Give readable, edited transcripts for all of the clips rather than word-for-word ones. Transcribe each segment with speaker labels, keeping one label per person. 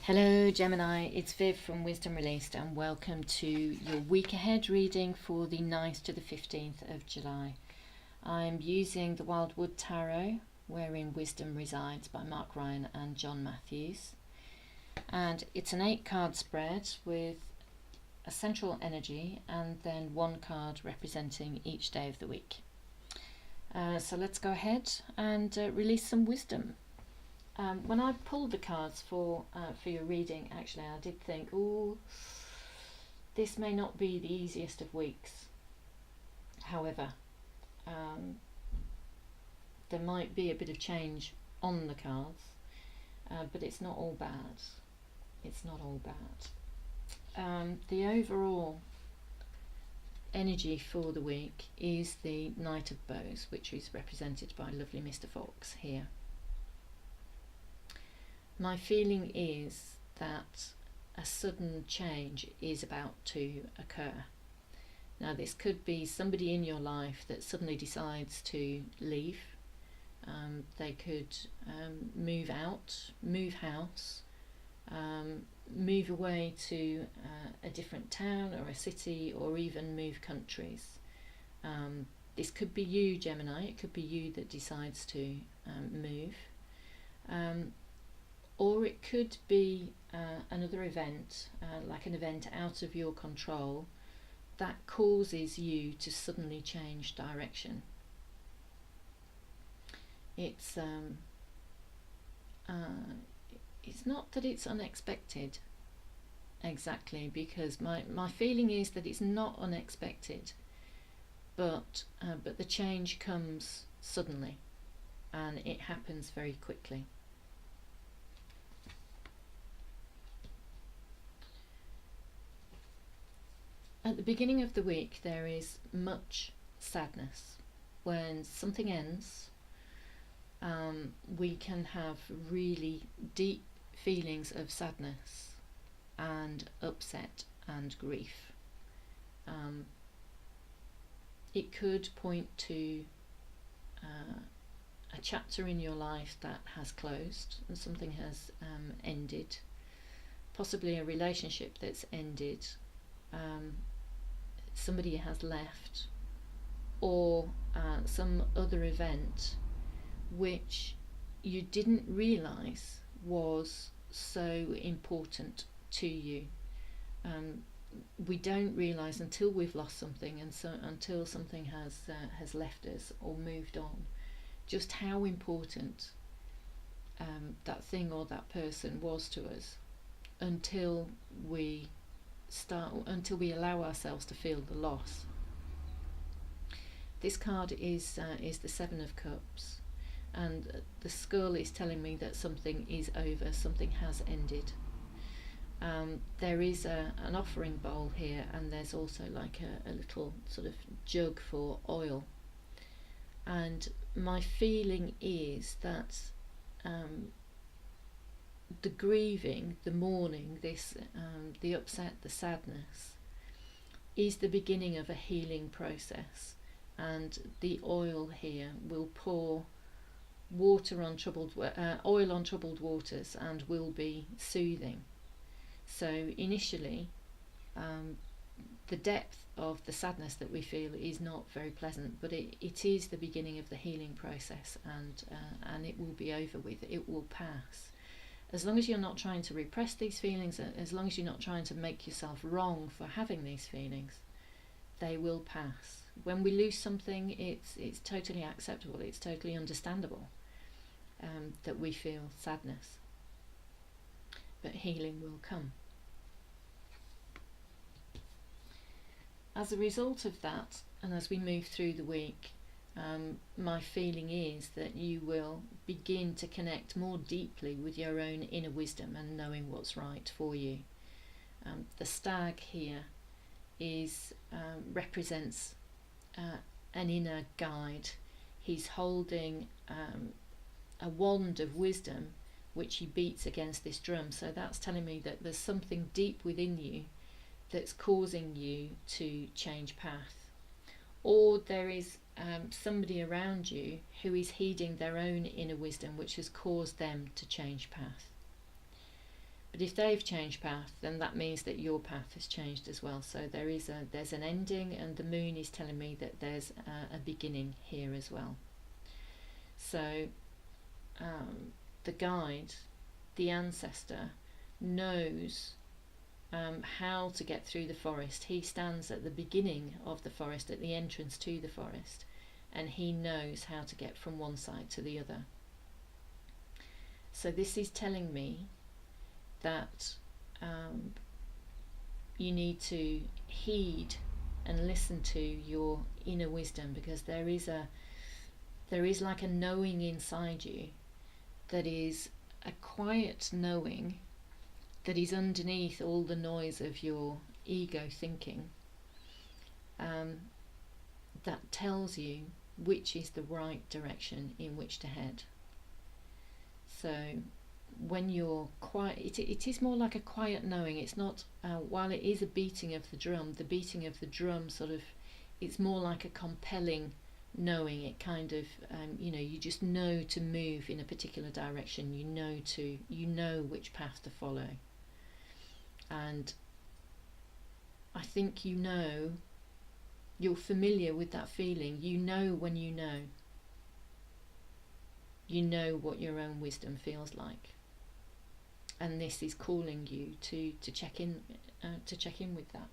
Speaker 1: Hello Gemini, it's Viv from Wisdom Released and welcome to your week ahead reading for the 9th to the 15th of July. I'm using the Wildwood Tarot, Wherein Wisdom Resides by Mark Ryan and John Matthews. And it's an 8-card spread with a central energy and then one card representing each day of the week. So let's go ahead and release some wisdom. When I pulled the cards for your reading, actually, I did think, oh, this may not be the easiest of weeks. However, there might be a bit of change on the cards, but it's not all bad. It's not all bad. The overall energy for the week is the Knight of Bows, which is represented by lovely Mr. Fox here. My feeling is that a sudden change is about to occur. Now, this could be somebody in your life that suddenly decides to leave. They could move out, move house, move away to a different town or a city, or even move countries. This could be you, Gemini. It could be you that decides to move. Or it could be another event, like an event out of your control, that causes you to suddenly change direction. It's not that it's unexpected, exactly, because my feeling is that it's not unexpected, but the change comes suddenly, and it happens very quickly. At the beginning of the week, there is much sadness. When something ends, we can have really deep feelings of sadness and upset and grief. It could point to a chapter in your life that has closed and something has ended, possibly a relationship that's ended. Somebody has left, or some other event which you didn't realise was so important to you. We don't realise until we've lost something, and so until something has left us or moved on, just how important that thing or that person was to us, until we allow ourselves to feel the loss. This card is the Seven of Cups, and the skull is telling me that something is over, something has ended. There is an offering bowl here, and there's also like a little sort of jug for oil, and my feeling is that the grieving, the mourning, the upset, the sadness, is the beginning of a healing process, and the oil here will pour oil on troubled waters and will be soothing. So initially, the depth of the sadness that we feel is not very pleasant, but it is the beginning of the healing process, and it will be over with. It will pass. As long as you're not trying to repress these feelings, as long as you're not trying to make yourself wrong for having these feelings, they will pass. When we lose something, it's totally acceptable, it's totally understandable that we feel sadness. But healing will come. As a result of that, and as we move through the week, my feeling is that you will begin to connect more deeply with your own inner wisdom and knowing what's right for you. The stag here represents an inner guide. He's holding a wand of wisdom which he beats against this drum. So that's telling me that there's something deep within you that's causing you to change path. Or there is somebody around you who is heeding their own inner wisdom, which has caused them to change path. But if they've changed path, then that means that your path has changed as well. So there's an ending, and the moon is telling me that there's a beginning here as well. So the guide, the ancestor, knows how to get through the forest. He stands at the beginning of the forest, at the entrance to the forest, and he knows how to get from one side to the other. So this is telling me that you need to heed and listen to your inner wisdom, because there is like a knowing inside you that is a quiet knowing that is underneath all the noise of your ego thinking, that tells you which is the right direction in which to head. So when you're quiet, it is more like a quiet knowing. It's not, while it is a beating of the beating of the drum sort of, it's more like a compelling knowing. It kind of, you just know to move in a particular direction. You know which path to follow. And I think you're familiar with that feeling. You know when you know what your own wisdom feels like, and this is calling you to check in with that.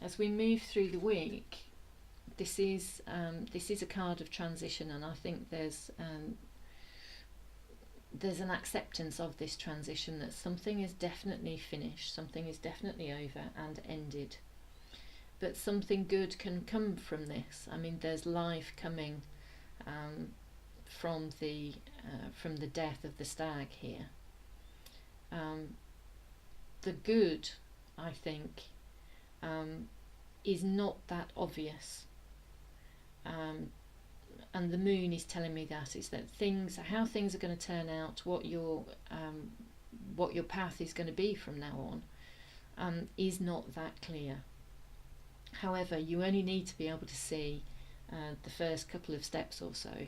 Speaker 1: As we move through the week, this is a card of transition, and I think there's an acceptance of this transition, that something is definitely finished, something is definitely over and ended, but something good can come from this. I mean, there's life coming from the death of the stag here. The good, I think, is not that obvious. And the moon is telling me that how things are going to turn out, what your path is going to be from now on, is not that clear. However, you only need to be able to see the first couple of steps or so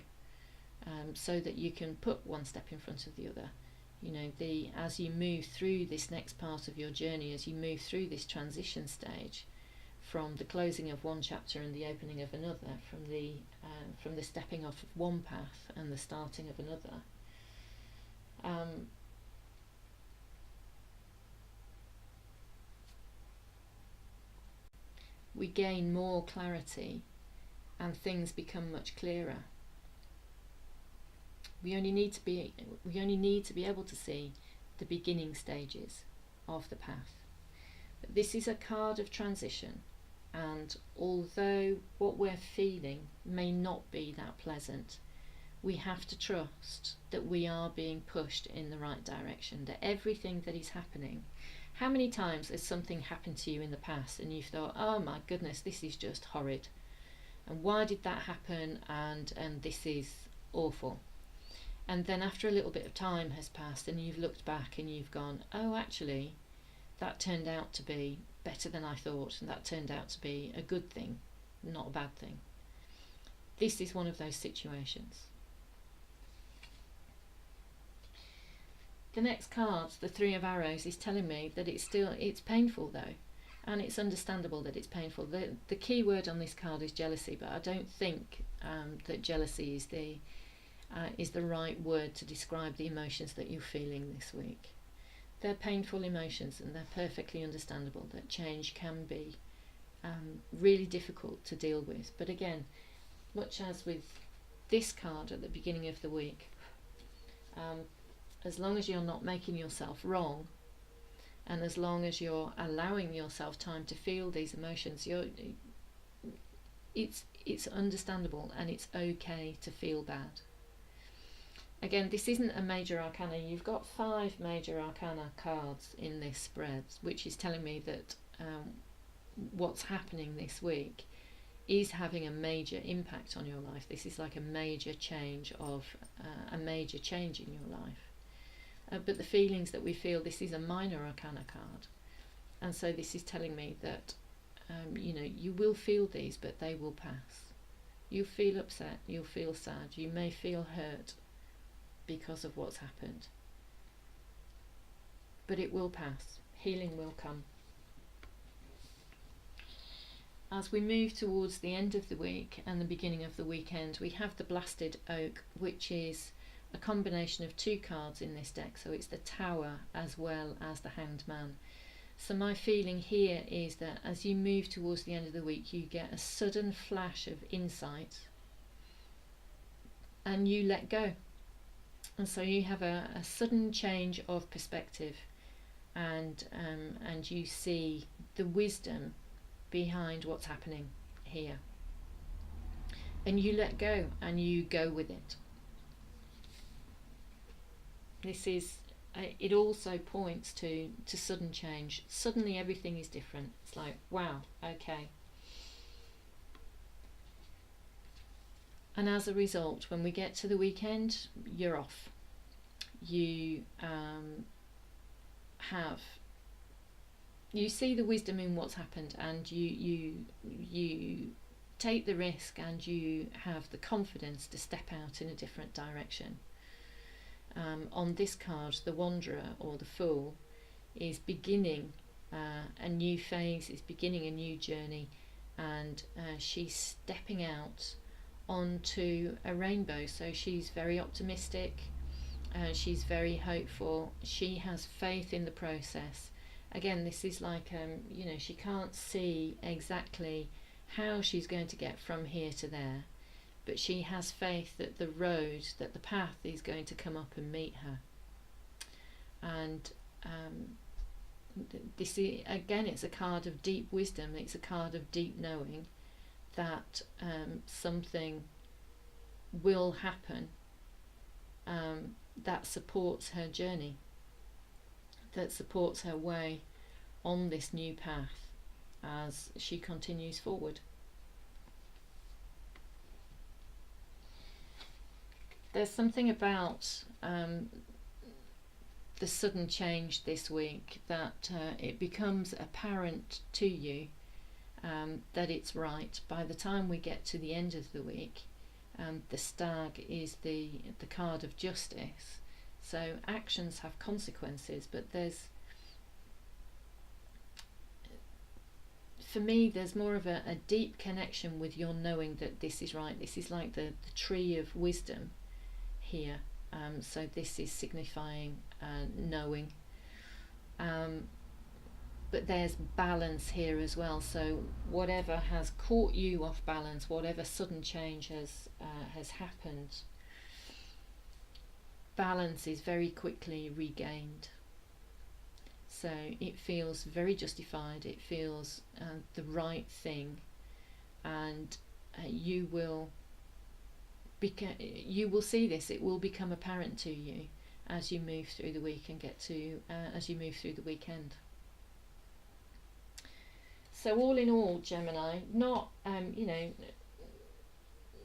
Speaker 1: that you can put one step in front of the other. As you move through this next part of your journey, as you move through this transition stage, from the closing of one chapter and the opening of another, from the stepping off of one path and the starting of another, we gain more clarity and things become much clearer. We only need to be able to see the beginning stages of the path. But this is a card of transition, and although what we're feeling may not be that pleasant, we have to trust that we are being pushed in the right direction, that everything that is happening. How many times has something happened to you in the past and you've thought, oh my goodness, this is just horrid, and why did that happen, and this is awful? And then after a little bit of time has passed and you've looked back and you've gone, oh, actually that turned out to be better than I thought, and that turned out to be a good thing, not a bad thing. This is one of those situations. The next card, the Three of Arrows, is telling me that it's painful though, and it's understandable that it's painful. The key word on this card is jealousy, but I don't think that jealousy is the right word to describe the emotions that you're feeling this week. They're painful emotions, and they're perfectly understandable. That change can be really difficult to deal with. But again, much as with this card at the beginning of the week, as long as you're not making yourself wrong, and as long as you're allowing yourself time to feel these emotions, it's understandable, and it's okay to feel bad. Again, this isn't a major arcana. You've got 5 major arcana cards in this spread, which is telling me that what's happening this week is having a major impact on your life. This is like a major change in your life. But the feelings that we feel, this is a minor arcana card, and so this is telling me that you will feel these, but they will pass. You'll feel upset, you'll feel sad, you may feel hurt, because of what's happened. But it will pass. Healing will come. As we move towards the end of the week and the beginning of the weekend, we have the Blasted Oak, which is a combination of 2 cards in this deck. So it's the Tower as well as the Hanged Man. So my feeling here is that as you move towards the end of the week, you get a sudden flash of insight and you let go. And so you have a sudden change of perspective, and you see the wisdom behind what's happening here. And you let go and you go with it. This is, it also points to sudden change. Suddenly everything is different. It's like, wow, okay. And as a result, when we get to the weekend, you're off. You you see the wisdom in what's happened, and you take the risk, and you have the confidence to step out in a different direction. On this card, the Wanderer or the Fool is beginning a new phase, is beginning a new journey, and she's stepping out onto a rainbow. So she's very optimistic, she's very hopeful, she has faith in the process. Again, this is like, you know, she can't see exactly how she's going to get from here to there, but she has faith that the road, that the path is going to come up and meet her. And this is, again, it's a card of deep wisdom. It's a card of deep knowing that something will happen that supports her journey, that supports her way on this new path as she continues forward. There's something about the sudden change this week that it becomes apparent to you that it's right. By the time we get to the end of the week, the Stag is the card of justice. So actions have consequences, but for me, there's more of a deep connection with your knowing that this is right. This is like the tree of wisdom here. So this is signifying knowing. But there's balance here as well. So whatever has caught you off balance, whatever sudden change has happened, balance is very quickly regained. So it feels very justified, it feels the right thing, and you will see this. It will become apparent to you as you move through the week and get to as you move through the weekend. So all in all, Gemini, not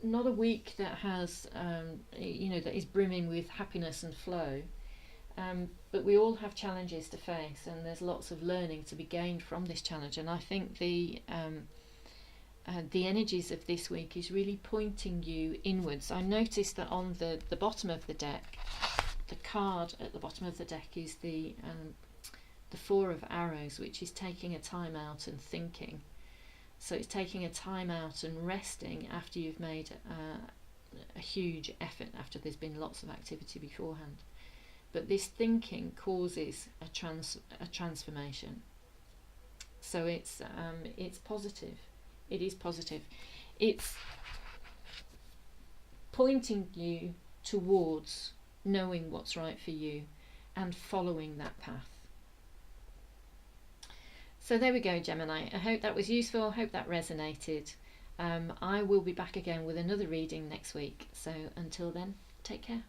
Speaker 1: not a week that has that is brimming with happiness and flow, but we all have challenges to face, and there's lots of learning to be gained from this challenge. And I think the energies of this week is really pointing you inwards. I noticed that on the bottom of the deck, the card at the bottom of the deck is the Four of Arrows, which is taking a time out and thinking. So it's taking a time out and resting after you've made a huge effort, after there's been lots of activity beforehand. But this thinking causes a transformation. So it's positive. It is positive. It's pointing you towards knowing what's right for you and following that path. So there we go, Gemini. I hope that was useful. I hope that resonated. I will be back again with another reading next week. So until then, take care.